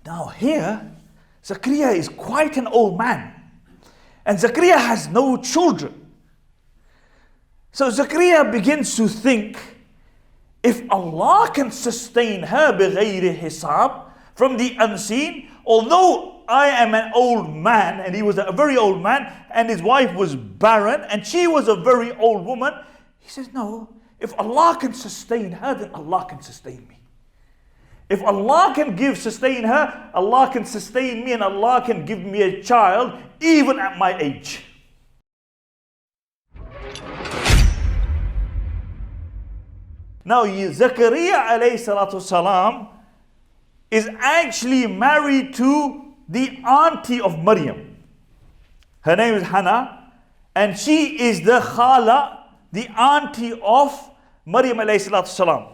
Now here, Zakariya is quite an old man. And Zakariya has no children. So Zakariya begins to think, if Allah can sustain her بغير hisab, from the unseen, although I am an old man, and he was a very old man, and his wife was barren, and she was a very old woman, he says, no, if Allah can sustain her, then Allah can sustain me. If Allah can sustain her, Allah can sustain me, and Allah can give me a child, even at my age. Now, Zakariya alayhi salatu salam is actually married to the auntie of Maryam. Her name is Hannah, and she is the khala, the auntie of Maryam alayhi salatu salam.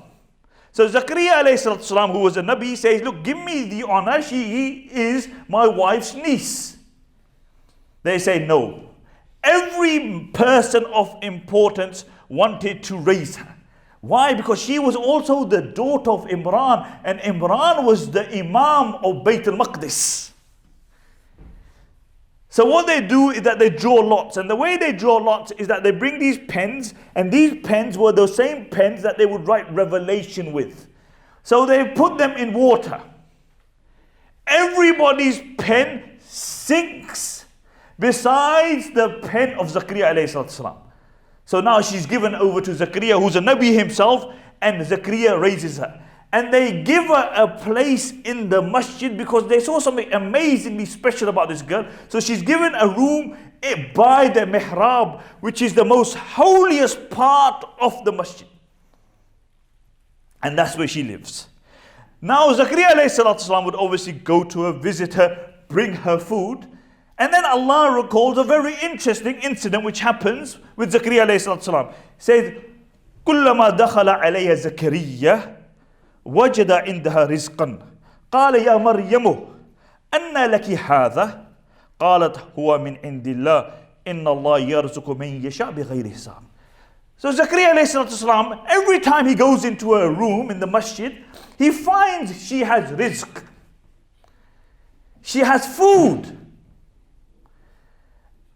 So Zakariya alayhi salatu salam, who was a Nabi, says, look, give me the honor, she is my wife's niece. They say no. Every person of importance wanted to raise her. Why? Because she was also the daughter of Imran, and Imran was the Imam of Bayt al-Maqdis. So what they do is that they draw lots, and the way they draw lots is that they bring these pens, and these pens were the same pens that they would write Revelation with. So they put them in water. Everybody's pen sinks besides the pen of Zakariya alayhi salam. So now she's given over to Zakariya, who's a Nabi himself, and Zakariya raises her. And they give her a place in the masjid because they saw something amazingly special about this girl. So she's given a room by the mihrab, which is the most holiest part of the masjid. And that's where she lives. Now Zakariya alayhi salatu salam would obviously go to her, visit her, bring her food. And then Allah recalls a very interesting incident which happens with Zakariya alayhi salatu salam. He says, كُلَّمَا دَخَلَ عَلَيَّ زَكَرِيَّةٌ وجد عندها رزقا قال يا مريم أن لك هذا قالت هو من عند الله إن الله يرزق من يشاء بغير حساب. So Zakariya alayhi salam, every time he goes into a room in the masjid, he finds she has rizq. She has food.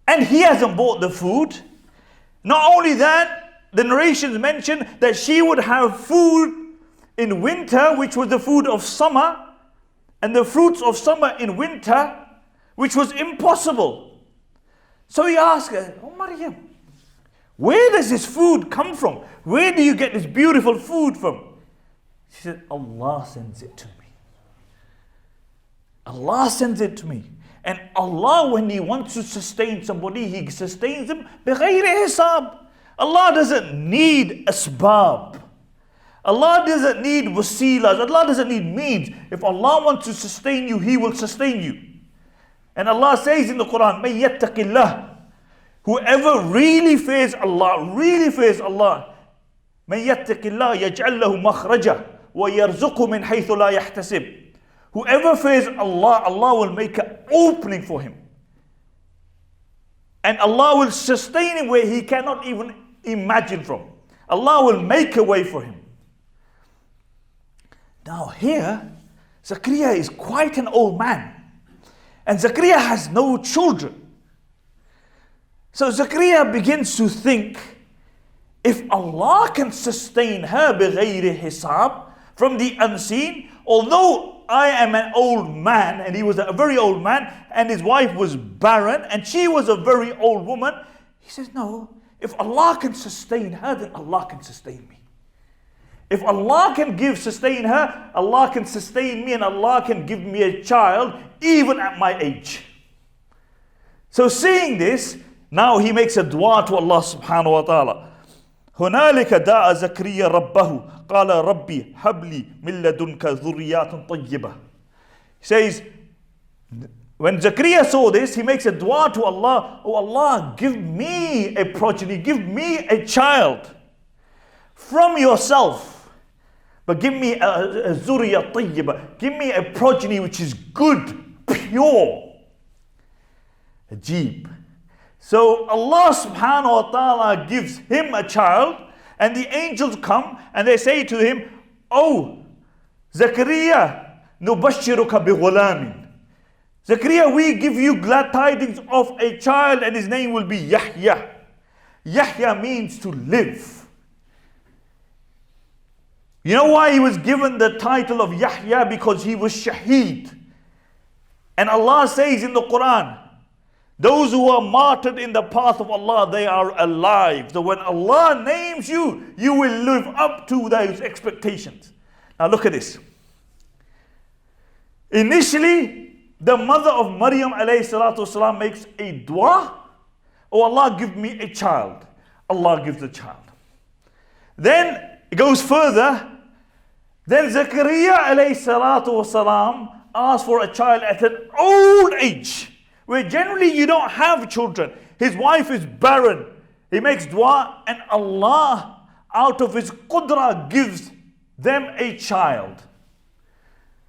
And he hasn't bought the food. Not only that, the narrations mention that she would have food in winter, which was the food of summer, and the fruits of summer in winter, which was impossible. So he asked her, oh Maryam, where does this food come from? Where do you get this beautiful food from? She said, Allah sends it to me. Allah sends it to me. And Allah, when He wants to sustain somebody, He sustains them بغير حساب. Allah doesn't need asbab. Allah doesn't need wasilas. Allah doesn't need means. If Allah wants to sustain you, He will sustain you. And Allah says in the Quran, مَن يَتَّقِ اللَّهِ, whoever really fears Allah, مَن يَتَّقِ اللَّهِ يَجْعَلْ لَهُ مَخْرَجًا وَيَرْزُقْهُ مِنْ حَيْثُ لَا يَحْتَسِبُ. Whoever fears Allah, Allah will make an opening for him. And Allah will sustain him where he cannot even imagine from. Allah will make a way for him. Now here, Zakariya is quite an old man. And Zakariya has no children. So Zakariya begins to think, if Allah can sustain her بغير hisab, from the unseen, although I am an old man, and he was a very old man, and his wife was barren, and she was a very old woman, he says, no, if Allah can sustain her, then Allah can sustain me. If Allah can sustain her, Allah can sustain me, and Allah can give me a child, even at my age. So seeing this, now he makes a dua to Allah subhanahu wa ta'ala. هنالك دعا زكريا ربه قال ربي هب لي من لدنك ذريات طيبة. He says, when Zakariya saw this, he makes a dua to Allah, oh Allah, give me a progeny, give me a child from yourself, but give me a zuriya tayyiba, give me a progeny which is good, pure. Ajib. So Allah subhanahu wa ta'ala gives him a child, and the angels come and they say to him, oh Zakariya, نُبَشِّرُكَ بِغُلَامٍ. Zakariya, we give you glad tidings of a child and his name will be Yahya. Yahya means to live. You know why he was given the title of Yahya? Because he was shaheed. And Allah says in the Quran, those who are martyred in the path of Allah, they are alive. So when Allah names you, you will live up to those expectations. Now look at this. Initially, the mother of Maryam alayhi salatu wasalam makes a dua. Oh Allah, give me a child. Allah gives the child. Then it goes further. Then Zakariya alayhi salatu wasalam asks for a child at an old age, where generally you don't have children. His wife is barren. He makes dua and Allah out of His qudra gives them a child.